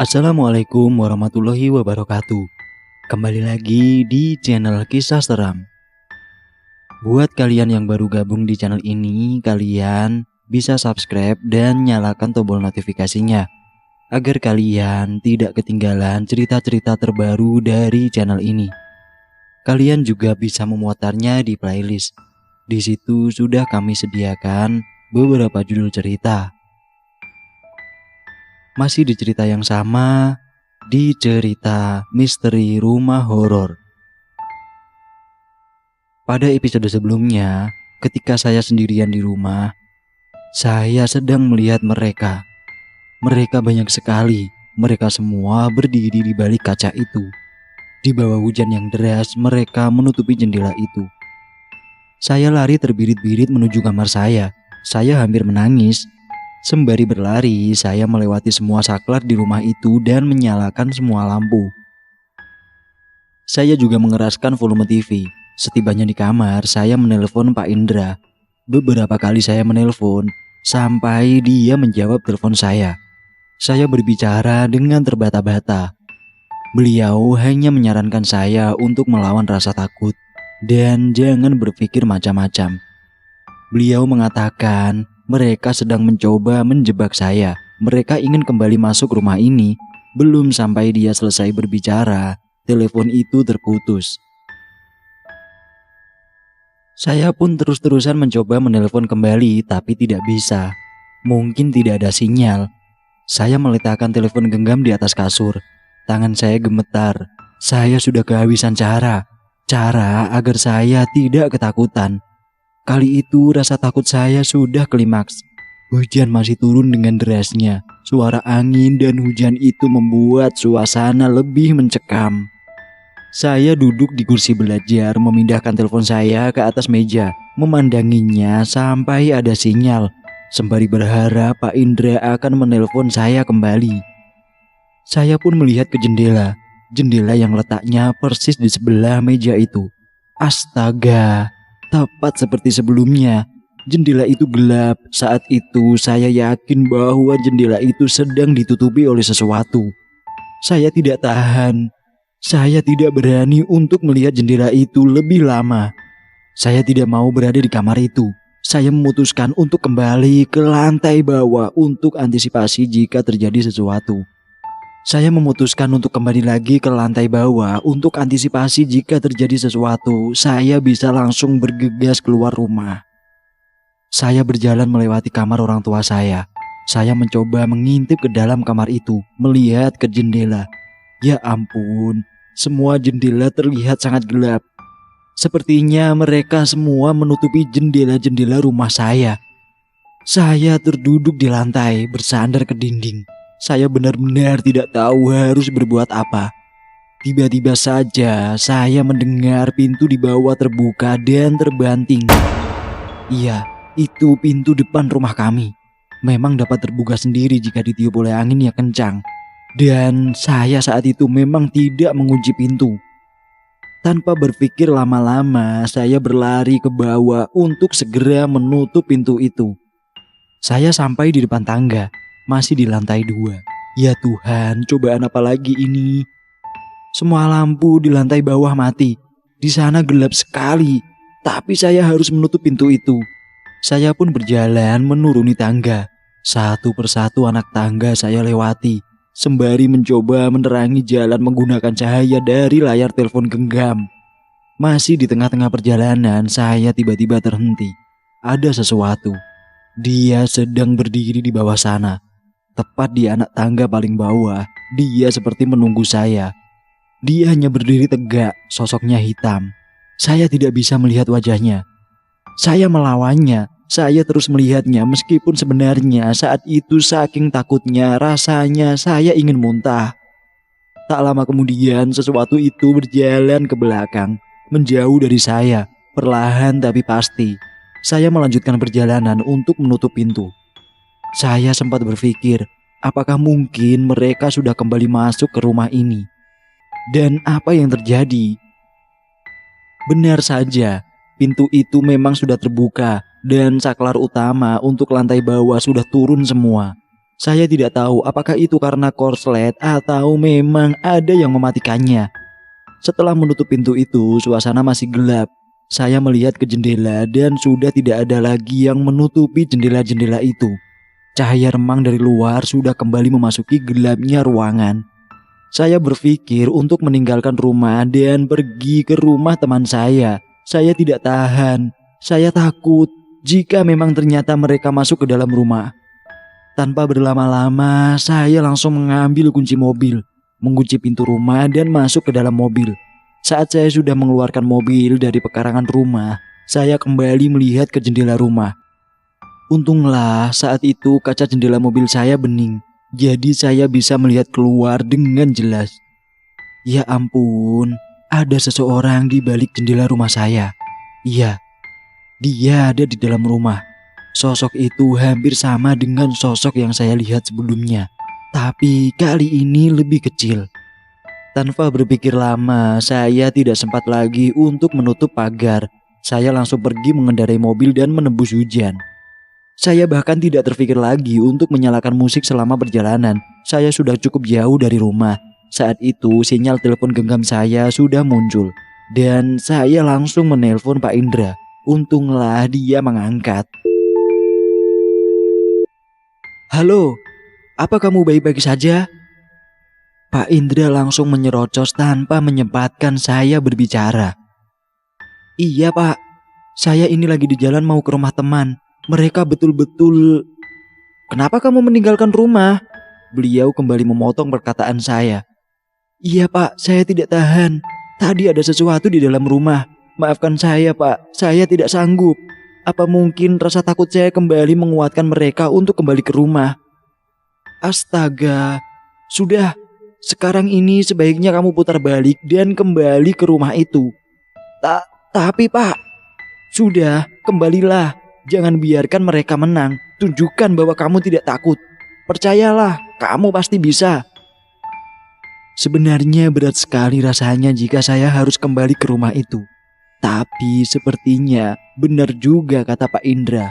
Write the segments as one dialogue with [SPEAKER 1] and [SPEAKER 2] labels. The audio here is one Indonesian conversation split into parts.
[SPEAKER 1] Assalamualaikum warahmatullahi wabarakatuh. Kembali lagi di channel Kisah Seram. Buat kalian yang baru gabung di channel ini, kalian bisa subscribe dan nyalakan tombol notifikasinya agar kalian tidak ketinggalan cerita-cerita terbaru dari channel ini. Kalian juga bisa memuatarnya di playlist. Di situ sudah kami sediakan beberapa judul cerita. Masih di cerita yang sama, di cerita misteri rumah horor. Pada episode sebelumnya, ketika saya sendirian di rumah, saya sedang melihat mereka. Mereka banyak sekali, mereka semua berdiri di balik kaca itu. Di bawah hujan yang deras, mereka menutupi jendela itu. Saya lari terbirit-birit menuju kamar saya hampir menangis. Sembari berlari, saya melewati semua saklar di rumah itu dan menyalakan semua lampu. Saya juga mengeraskan volume TV. Setibanya di kamar, saya menelpon Pak Indra. Beberapa kali saya menelpon, sampai dia menjawab telepon saya. Saya berbicara dengan terbata-bata. Beliau hanya menyarankan saya untuk melawan rasa takut dan jangan berpikir macam-macam. Beliau mengatakan mereka sedang mencoba menjebak saya. Mereka ingin kembali masuk rumah ini. Belum sampai dia selesai berbicara, telepon itu terputus. Saya pun terus-terusan mencoba menelpon kembali, tapi tidak bisa. Mungkin tidak ada sinyal. Saya meletakkan telepon genggam di atas kasur. Tangan saya gemetar. Saya sudah kehabisan cara agar saya tidak ketakutan. Kali itu rasa takut saya sudah klimaks. Hujan masih turun dengan derasnya. Suara angin dan hujan itu membuat suasana lebih mencekam. Saya duduk di kursi belajar, memindahkan telepon saya ke atas meja, memandanginya sampai ada sinyal, sembari berharap Pak Indra akan menelpon saya kembali. Saya pun melihat ke jendela yang letaknya persis di sebelah meja itu. Astaga! Tepat seperti sebelumnya, jendela itu gelap. Saat itu saya yakin bahwa jendela itu sedang ditutupi oleh sesuatu. Saya tidak tahan. Saya tidak berani untuk melihat jendela itu lebih lama. Saya tidak mau berada di kamar itu. Saya memutuskan untuk kembali ke lantai bawah untuk antisipasi jika terjadi sesuatu. Saya memutuskan untuk kembali lagi ke lantai bawah untuk antisipasi jika terjadi sesuatu. Saya bisa langsung bergegas keluar rumah. Saya berjalan melewati kamar orang tua saya. Saya mencoba mengintip ke dalam kamar itu, melihat ke jendela. Ya ampun, semua jendela terlihat sangat gelap. Sepertinya mereka semua menutupi jendela-jendela rumah saya. Saya terduduk di lantai, bersandar ke dinding. Saya benar-benar tidak tahu harus berbuat apa. Tiba-tiba saja saya mendengar pintu di bawah terbuka dan terbanting. Iya, itu pintu depan rumah kami. Memang dapat terbuka sendiri jika ditiup oleh angin yang kencang. Dan saya saat itu memang tidak mengunci pintu. Tanpa berpikir lama-lama, saya berlari ke bawah untuk segera menutup pintu itu. Saya sampai di depan tangga. Masih di lantai 2. Ya Tuhan, cobaan apa lagi ini? Semua lampu di lantai bawah mati. Di sana gelap sekali. Tapi saya harus menutup pintu itu. Saya pun berjalan menuruni tangga. Satu persatu anak tangga saya lewati, sembari mencoba menerangi jalan menggunakan cahaya dari layar telepon genggam. Masih di tengah-tengah perjalanan, saya tiba-tiba terhenti. Ada sesuatu. Dia sedang berdiri di bawah sana. Tepat di anak tangga paling bawah, dia seperti menunggu saya. Dia hanya berdiri tegak, sosoknya hitam. Saya tidak bisa melihat wajahnya. Saya melawannya, saya terus melihatnya meskipun sebenarnya saat itu saking takutnya rasanya saya ingin muntah. Tak lama kemudian sesuatu itu berjalan ke belakang, menjauh dari saya, perlahan tapi pasti. Saya melanjutkan perjalanan untuk menutup pintu. Saya sempat berpikir, apakah mungkin mereka sudah kembali masuk ke rumah ini? Dan apa yang terjadi? Benar saja, pintu itu memang sudah terbuka dan saklar utama untuk lantai bawah sudah turun semua. Saya tidak tahu apakah itu karena korslet atau memang ada yang mematikannya. Setelah menutup pintu itu, suasana masih gelap. Saya melihat ke jendela dan sudah tidak ada lagi yang menutupi jendela-jendela itu. Cahaya remang dari luar sudah kembali memasuki gelapnya ruangan. Saya berpikir untuk meninggalkan rumah dan pergi ke rumah teman saya. Saya tidak tahan. Saya takut jika memang ternyata mereka masuk ke dalam rumah. Tanpa berlama-lama, saya langsung mengambil kunci mobil, mengunci pintu rumah dan masuk ke dalam mobil. Saat saya sudah mengeluarkan mobil dari pekarangan rumah, saya kembali melihat ke jendela rumah. Untunglah saat itu kaca jendela mobil saya bening, jadi saya bisa melihat keluar dengan jelas. Ya ampun, ada seseorang di balik jendela rumah saya. Iya, dia ada di dalam rumah. Sosok itu hampir sama dengan sosok yang saya lihat sebelumnya, tapi kali ini lebih kecil. Tanpa berpikir lama, saya tidak sempat lagi untuk menutup pagar. Saya langsung pergi mengendarai mobil dan menembus hujan. Saya bahkan tidak terpikir lagi untuk menyalakan musik selama perjalanan. Saya sudah cukup jauh dari rumah. Saat itu sinyal telepon genggam saya sudah muncul, dan saya langsung menelpon Pak Indra. Untunglah dia mengangkat. Halo, apa kamu baik-baik saja? Pak Indra langsung menyerocos tanpa menyempatkan saya berbicara. Iya Pak, saya ini lagi di jalan mau ke rumah teman. Mereka betul-betul... Kenapa kamu meninggalkan rumah? Beliau kembali memotong perkataan saya. Iya Pak, saya tidak tahan. Tadi ada sesuatu di dalam rumah. Maafkan saya Pak, saya tidak sanggup. Apa mungkin rasa takut saya kembali menguatkan mereka untuk kembali ke rumah? Astaga, sudah. Sekarang ini sebaiknya kamu putar balik dan kembali ke rumah itu. Tapi Pak, sudah, kembalilah. Jangan biarkan mereka menang. Tunjukkan bahwa kamu tidak takut. Percayalah, kamu pasti bisa. Sebenarnya berat sekali rasanya jika saya harus kembali ke rumah itu. Tapi sepertinya benar juga kata Pak Indra.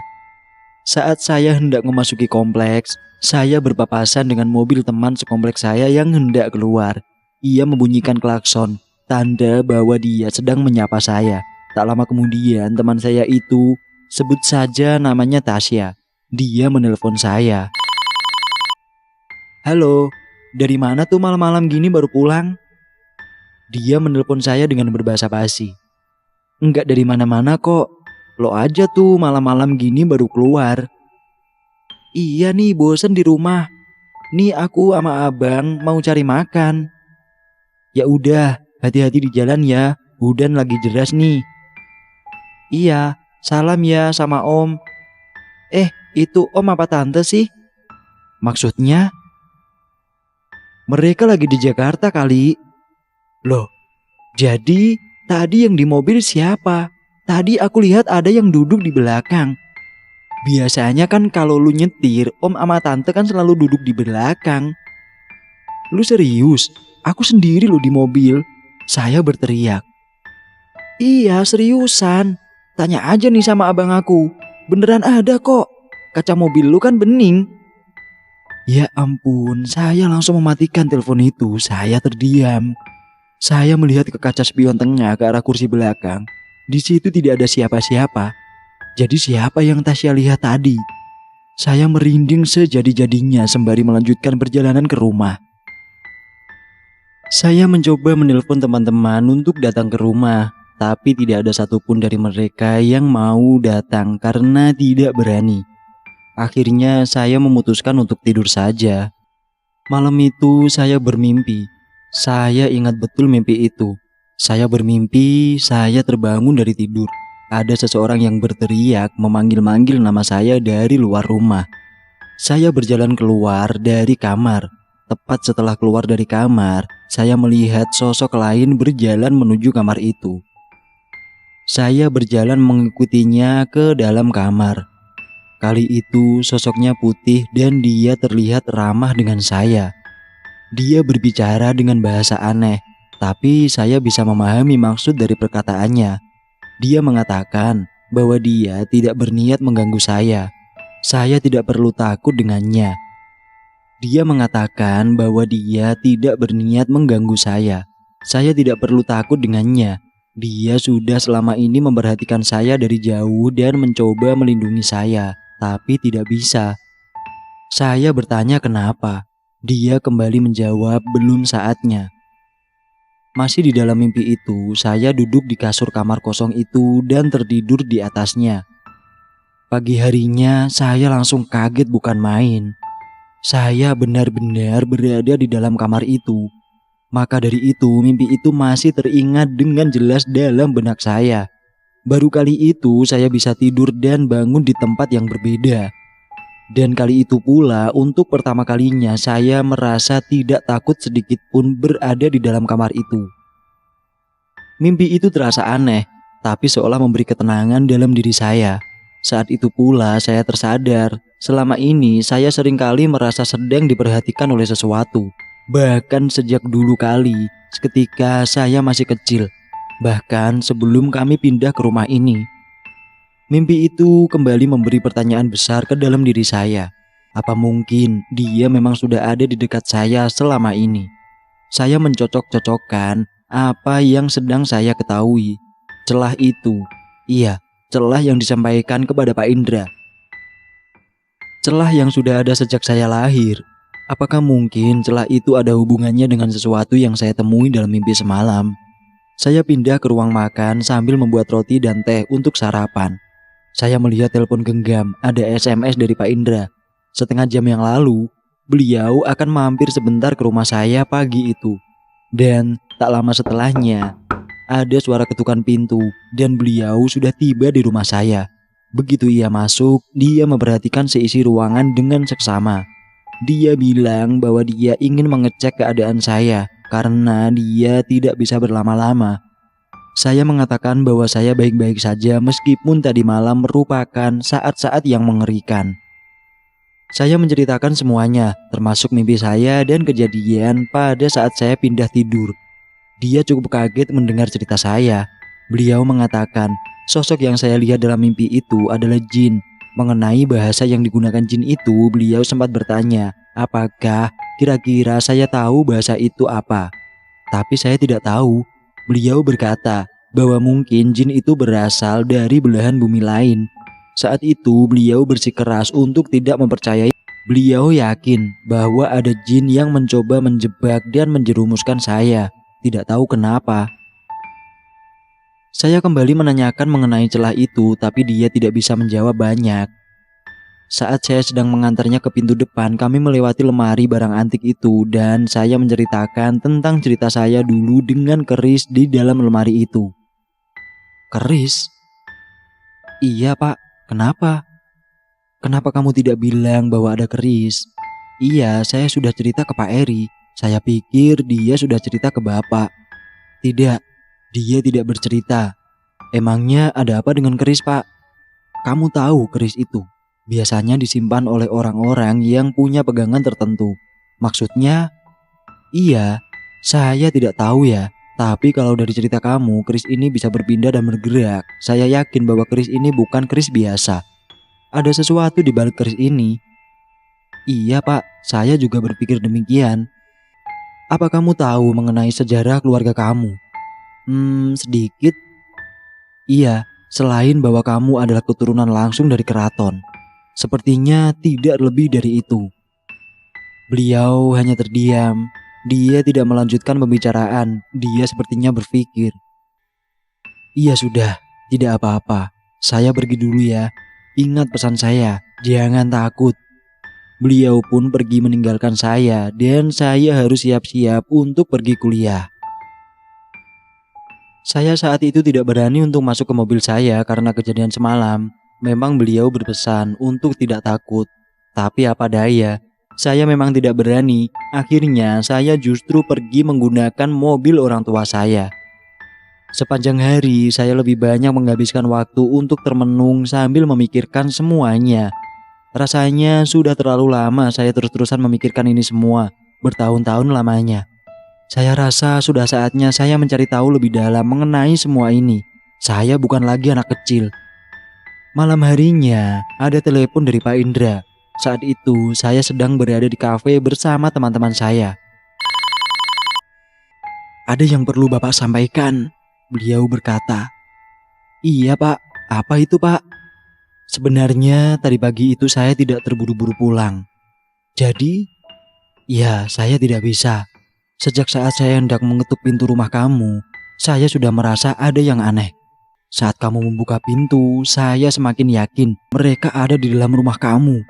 [SPEAKER 1] Saat saya hendak memasuki kompleks, saya berpapasan dengan mobil teman sekompleks saya yang hendak keluar. Ia membunyikan klakson, tanda bahwa dia sedang menyapa saya. Tak lama kemudian teman saya itu, sebut saja namanya Tasya. Dia menelpon saya. Halo, dari mana tuh malam-malam gini baru pulang? Dia menelpon saya dengan berbahasa basi. Enggak dari mana-mana kok. Lo aja tuh malam-malam gini baru keluar. Iya nih bosen di rumah. Nih aku sama abang mau cari makan. Ya udah, hati-hati di jalan ya. Hujan lagi deras nih. Iya, salam ya sama om. Itu om apa tante sih? Maksudnya? Mereka lagi di Jakarta kali. Loh, jadi tadi yang di mobil siapa? Tadi aku lihat ada yang duduk di belakang. Biasanya kan kalau lu nyetir, om sama tante kan selalu duduk di belakang. Lu serius? Aku sendiri lu di mobil. Saya berteriak. Iya seriusan. Tanya aja nih sama abang aku. Beneran ada kok. Kaca mobil lu kan bening. Ya ampun, saya langsung mematikan telepon itu. Saya terdiam. Saya melihat ke kaca spion tengah ke arah kursi belakang. Di situ tidak ada siapa-siapa. Jadi siapa yang Tasya lihat tadi? Saya merinding sejadi-jadinya sembari melanjutkan perjalanan ke rumah. Saya mencoba menelpon teman-teman untuk datang ke rumah, tapi tidak ada satupun dari mereka yang mau datang karena tidak berani. Akhirnya saya memutuskan untuk tidur saja. Malam itu saya bermimpi. Saya ingat betul mimpi itu. Saya bermimpi, saya terbangun dari tidur. Ada seseorang yang berteriak memanggil-manggil nama saya dari luar rumah. Saya berjalan keluar dari kamar. Tepat setelah keluar dari kamar, saya melihat sosok lain berjalan menuju kamar itu. Saya berjalan mengikutinya ke dalam kamar. Kali itu sosoknya putih dan dia terlihat ramah dengan saya. Dia berbicara dengan bahasa aneh, tapi saya bisa memahami maksud dari perkataannya. Dia mengatakan bahwa dia tidak berniat mengganggu saya. Saya tidak perlu takut dengannya. Dia mengatakan bahwa dia tidak berniat mengganggu saya. Saya tidak perlu takut dengannya. Dia sudah selama ini memperhatikan saya dari jauh dan mencoba melindungi saya, tapi tidak bisa. Saya bertanya kenapa. Dia kembali menjawab belum saatnya. Masih di dalam mimpi itu, saya duduk di kasur kamar kosong itu dan tertidur di atasnya. Pagi harinya, saya langsung kaget bukan main. Saya benar-benar berada di dalam kamar itu. Maka dari itu, mimpi itu masih teringat dengan jelas dalam benak saya. Baru kali itu, saya bisa tidur dan bangun di tempat yang berbeda. Dan kali itu pula, untuk pertama kalinya saya merasa tidak takut sedikit pun berada di dalam kamar itu. Mimpi itu terasa aneh, tapi seolah memberi ketenangan dalam diri saya. Saat itu pula saya tersadar, selama ini saya seringkali merasa sedang diperhatikan oleh sesuatu. Bahkan sejak dulu kali, ketika saya masih kecil. Bahkan sebelum kami pindah ke rumah ini. Mimpi itu kembali memberi pertanyaan besar ke dalam diri saya. Apa mungkin dia memang sudah ada di dekat saya selama ini? Saya mencocok-cocokkan apa yang sedang saya ketahui. Celah itu, iya, celah yang disampaikan kepada Pak Indra. Celah yang sudah ada sejak saya lahir. Apakah mungkin celah itu ada hubungannya dengan sesuatu yang saya temui dalam mimpi semalam? Saya pindah ke ruang makan sambil membuat roti dan teh untuk sarapan. Saya melihat telepon genggam, ada SMS dari Pak Indra. Setengah jam yang lalu, beliau akan mampir sebentar ke rumah saya pagi itu. Dan tak lama setelahnya, ada suara ketukan pintu dan beliau sudah tiba di rumah saya. Begitu ia masuk, dia memperhatikan seisi ruangan dengan seksama. Dia bilang bahwa dia ingin mengecek keadaan saya karena dia tidak bisa berlama-lama. Saya mengatakan bahwa saya baik-baik saja meskipun tadi malam merupakan saat-saat yang mengerikan. Saya menceritakan semuanya, termasuk mimpi saya dan kejadian pada saat saya pindah tidur. Dia cukup kaget mendengar cerita saya. Beliau mengatakan, sosok yang saya lihat dalam mimpi itu adalah jin. Mengenai bahasa yang digunakan jin itu, beliau sempat bertanya, apakah kira-kira saya tahu bahasa itu apa? Tapi saya tidak tahu. Beliau berkata bahwa mungkin jin itu berasal dari belahan bumi lain. Saat itu beliau bersikeras untuk tidak mempercayai. Beliau yakin bahwa ada jin yang mencoba menjebak dan menjerumuskan saya. Tidak tahu kenapa. Saya kembali menanyakan mengenai celah itu, tapi dia tidak bisa menjawab banyak. Saat saya sedang mengantarnya ke pintu depan, kami melewati lemari barang antik itu dan saya menceritakan tentang cerita saya dulu dengan keris di dalam lemari itu. Keris? Iya Pak, kenapa? Kenapa kamu tidak bilang bahwa ada keris? Iya, saya sudah cerita ke Pak Eri. Saya pikir dia sudah cerita ke Bapak. Tidak, dia tidak bercerita. Emangnya ada apa dengan keris Pak? Kamu tahu keris itu biasanya disimpan oleh orang-orang yang punya pegangan tertentu. Maksudnya, iya, saya tidak tahu ya. Tapi kalau dari cerita kamu, keris ini bisa berpindah dan bergerak. Saya yakin bahwa keris ini bukan keris biasa. Ada sesuatu di balik keris ini. Iya Pak, saya juga berpikir demikian. Apa kamu tahu mengenai sejarah keluarga kamu? Sedikit. Iya, selain bahwa kamu adalah keturunan langsung dari keraton. Sepertinya tidak lebih dari itu. Beliau hanya terdiam. Dia tidak melanjutkan pembicaraan. Dia sepertinya berpikir. Iya sudah, tidak apa-apa. Saya pergi dulu ya. Ingat pesan saya, jangan takut. Beliau pun pergi meninggalkan saya dan saya harus siap-siap untuk pergi kuliah. Saya saat itu tidak berani untuk masuk ke mobil saya karena kejadian semalam. Memang beliau berpesan untuk tidak takut. Tapi apa daya, saya memang tidak berani. Akhirnya saya justru pergi menggunakan mobil orang tua saya. Sepanjang hari saya lebih banyak menghabiskan waktu untuk termenung sambil memikirkan semuanya. Rasanya sudah terlalu lama saya terus-terusan memikirkan ini semua, bertahun-tahun lamanya. Saya rasa sudah saatnya saya mencari tahu lebih dalam mengenai semua ini. Saya bukan lagi anak kecil. Malam harinya ada telepon dari Pak Indra. Saat itu saya sedang berada di kafe bersama teman-teman saya. "Ada yang perlu Bapak sampaikan," beliau berkata. "Iya Pak, apa itu Pak?" "Sebenarnya tadi pagi itu saya tidak terburu-buru pulang. Jadi, ya saya tidak bisa. Sejak saat saya hendak mengetuk pintu rumah kamu, saya sudah merasa ada yang aneh. Saat kamu membuka pintu, saya semakin yakin mereka ada di dalam rumah kamu.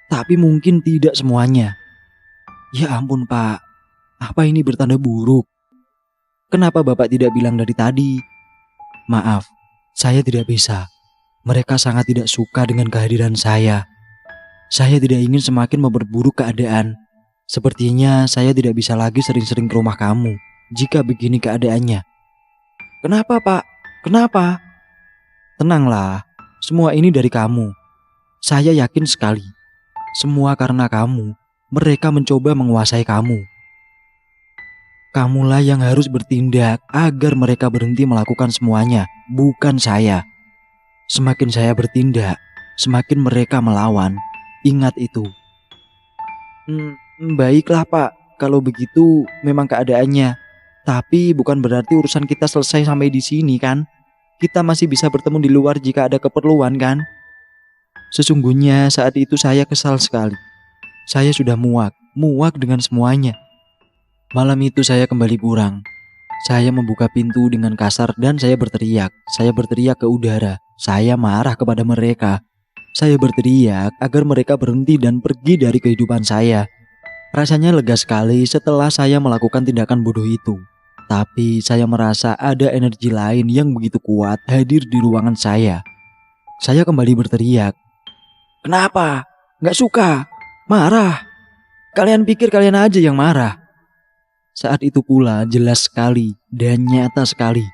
[SPEAKER 1] Tapi mungkin tidak semuanya." "Ya ampun Pak, apa ini bertanda buruk? Kenapa Bapak tidak bilang dari tadi?" "Maaf, saya tidak bisa. Mereka sangat tidak suka dengan kehadiran saya. Saya tidak ingin semakin memperburuk keadaan. Sepertinya saya tidak bisa lagi sering-sering ke rumah kamu jika begini keadaannya." "Kenapa Pak? Kenapa?" "Tenanglah, semua ini dari kamu. Saya yakin sekali. Semua karena kamu. Mereka mencoba menguasai kamu. Kamulah yang harus bertindak agar mereka berhenti melakukan semuanya, bukan saya. Semakin saya bertindak, semakin mereka melawan. Ingat itu." Baiklah Pak, kalau begitu memang keadaannya. Tapi bukan berarti urusan kita selesai sampai di sini kan? Kita masih bisa bertemu di luar jika ada keperluan kan?" Sesungguhnya saat itu saya kesal sekali. Saya sudah muak dengan semuanya. Malam itu saya kembali pulang. Saya membuka pintu dengan kasar dan saya berteriak. Saya berteriak ke udara. Saya marah kepada mereka. Saya berteriak agar mereka berhenti dan pergi dari kehidupan saya. Rasanya lega sekali setelah saya melakukan tindakan bodoh itu. Tapi saya merasa ada energi lain yang begitu kuat hadir di ruangan saya. Saya kembali berteriak. "Kenapa? Nggak suka? Marah? Kalian pikir kalian aja yang marah?" Saat itu pula jelas sekali dan nyata sekali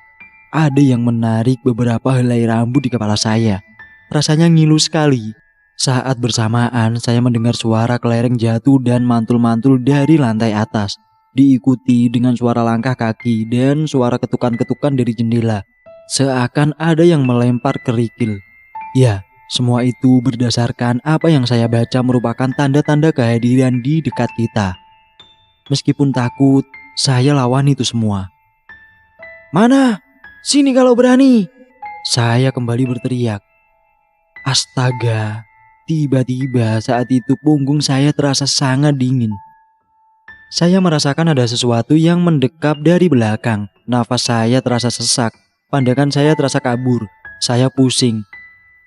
[SPEAKER 1] ada yang menarik beberapa helai rambut di kepala saya. Rasanya ngilu sekali. Saat bersamaan saya mendengar suara kelereng jatuh dan mantul-mantul dari lantai atas, diikuti dengan suara langkah kaki dan suara ketukan-ketukan dari jendela. Seakan ada yang melempar kerikil. Ya, semua itu berdasarkan apa yang saya baca merupakan tanda-tanda kehadiran di dekat kita. Meskipun takut, saya lawan itu semua. "Mana? Sini kalau berani!" Saya kembali berteriak. Astaga, tiba-tiba saat itu punggung saya terasa sangat dingin. Saya merasakan ada sesuatu yang mendekap dari belakang. Nafas saya terasa sesak, pandangan saya terasa kabur. Saya pusing.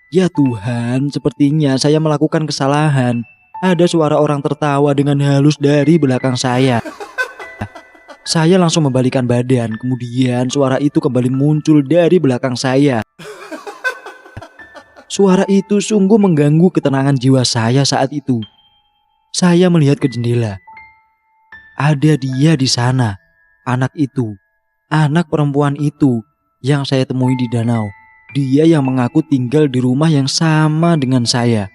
[SPEAKER 1] Ya Tuhan, sepertinya saya melakukan kesalahan. Ada suara orang tertawa dengan halus dari belakang saya. Saya langsung membalikkan badan, kemudian suara itu kembali muncul dari belakang saya. Suara itu sungguh mengganggu ketenangan jiwa saya saat itu. Saya melihat ke jendela. Ada dia di sana, anak itu, anak perempuan itu yang saya temui di danau. Dia yang mengaku tinggal di rumah yang sama dengan saya.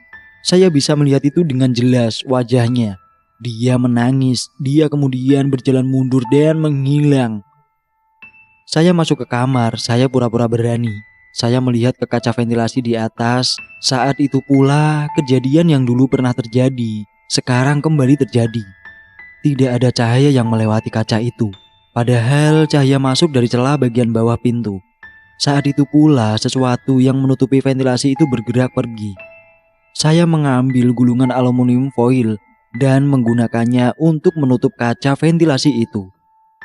[SPEAKER 1] Saya bisa melihat itu dengan jelas wajahnya. Dia menangis, dia kemudian berjalan mundur dan menghilang. Saya masuk ke kamar, saya pura-pura berani. Saya melihat ke kaca ventilasi di atas. Saat itu pula kejadian yang dulu pernah terjadi, sekarang kembali terjadi. Tidak ada cahaya yang melewati kaca itu, padahal cahaya masuk dari celah bagian bawah pintu. Saat itu pula sesuatu yang menutupi ventilasi itu bergerak pergi. Saya mengambil gulungan aluminium foil dan menggunakannya untuk menutup kaca ventilasi itu.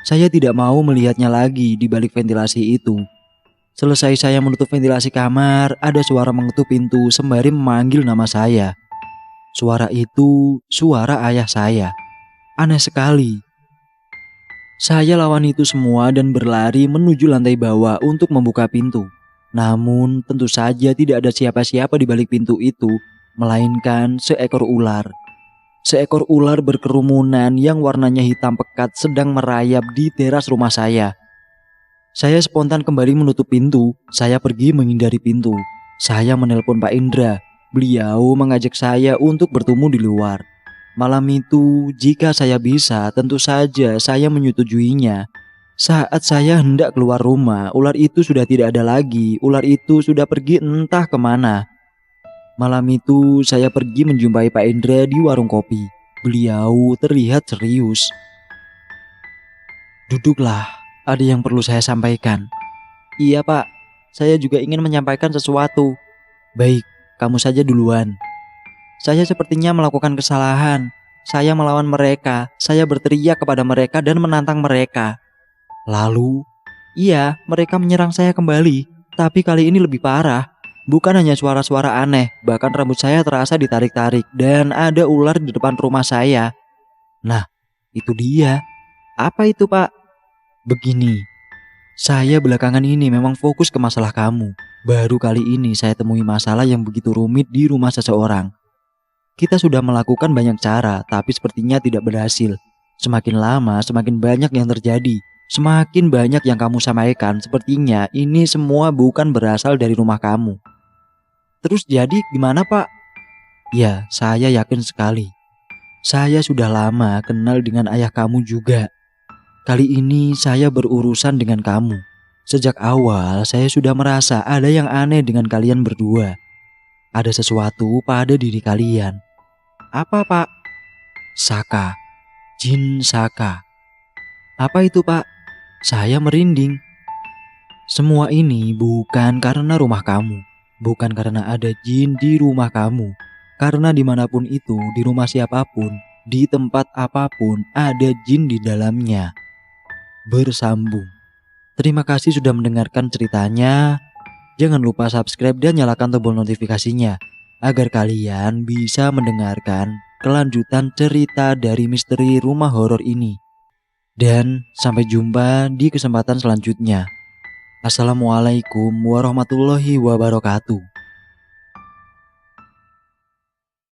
[SPEAKER 1] Saya tidak mau melihatnya lagi di balik ventilasi itu. Selesai saya menutup ventilasi kamar, ada suara mengetuk pintu sembari memanggil nama saya. Suara itu suara ayah saya. Aneh sekali. Saya lawan itu semua dan berlari menuju lantai bawah untuk membuka pintu. Namun tentu saja tidak ada siapa-siapa di balik pintu itu, melainkan seekor ular. Seekor ular berkerumunan yang warnanya hitam pekat sedang merayap di teras rumah saya. Saya spontan kembali menutup pintu. Saya pergi menghindari pintu. Saya menelpon Pak Indra. Beliau mengajak saya untuk bertemu di luar. Malam itu, jika saya bisa, tentu saja saya menyetujuinya. Saat saya hendak keluar rumah, ular itu sudah tidak ada lagi. Ular itu sudah pergi entah kemana. Malam itu saya pergi menjumpai Pak Indra di warung kopi. Beliau terlihat serius. "Duduklah, ada yang perlu saya sampaikan." "Iya Pak, saya juga ingin menyampaikan sesuatu." "Baik, kamu saja duluan." "Saya sepertinya melakukan kesalahan. Saya melawan mereka, saya berteriak kepada mereka dan menantang mereka. Lalu, iya, mereka menyerang saya kembali, tapi kali ini lebih parah. Bukan hanya suara-suara aneh, bahkan rambut saya terasa ditarik-tarik dan ada ular di depan rumah saya." "Nah, itu dia." "Apa itu Pak?" "Begini, saya belakangan ini memang fokus ke masalah kamu. Baru kali ini saya temui masalah yang begitu rumit di rumah seseorang. Kita sudah melakukan banyak cara, tapi sepertinya tidak berhasil. Semakin lama, semakin banyak yang terjadi. Semakin banyak yang kamu sampaikan, sepertinya ini semua bukan berasal dari rumah kamu." "Terus jadi gimana Pak?" "Ya, saya yakin sekali. Saya sudah lama kenal dengan ayah kamu juga. Kali ini saya berurusan dengan kamu. Sejak awal saya sudah merasa ada yang aneh dengan kalian berdua. Ada sesuatu pada diri kalian." "Apa Pak?" "Saka, jin Saka." "Apa itu Pak?" Saya merinding. "Semua ini bukan karena rumah kamu. Bukan karena ada jin di rumah kamu. Karena dimanapun itu, di rumah siapapun, di tempat apapun, ada jin di dalamnya." Bersambung. Terima kasih sudah mendengarkan ceritanya. Jangan lupa subscribe dan nyalakan tombol notifikasinya agar kalian bisa mendengarkan kelanjutan cerita dari misteri rumah horor ini. Dan sampai jumpa di kesempatan selanjutnya. Assalamualaikum warahmatullahi wabarakatuh.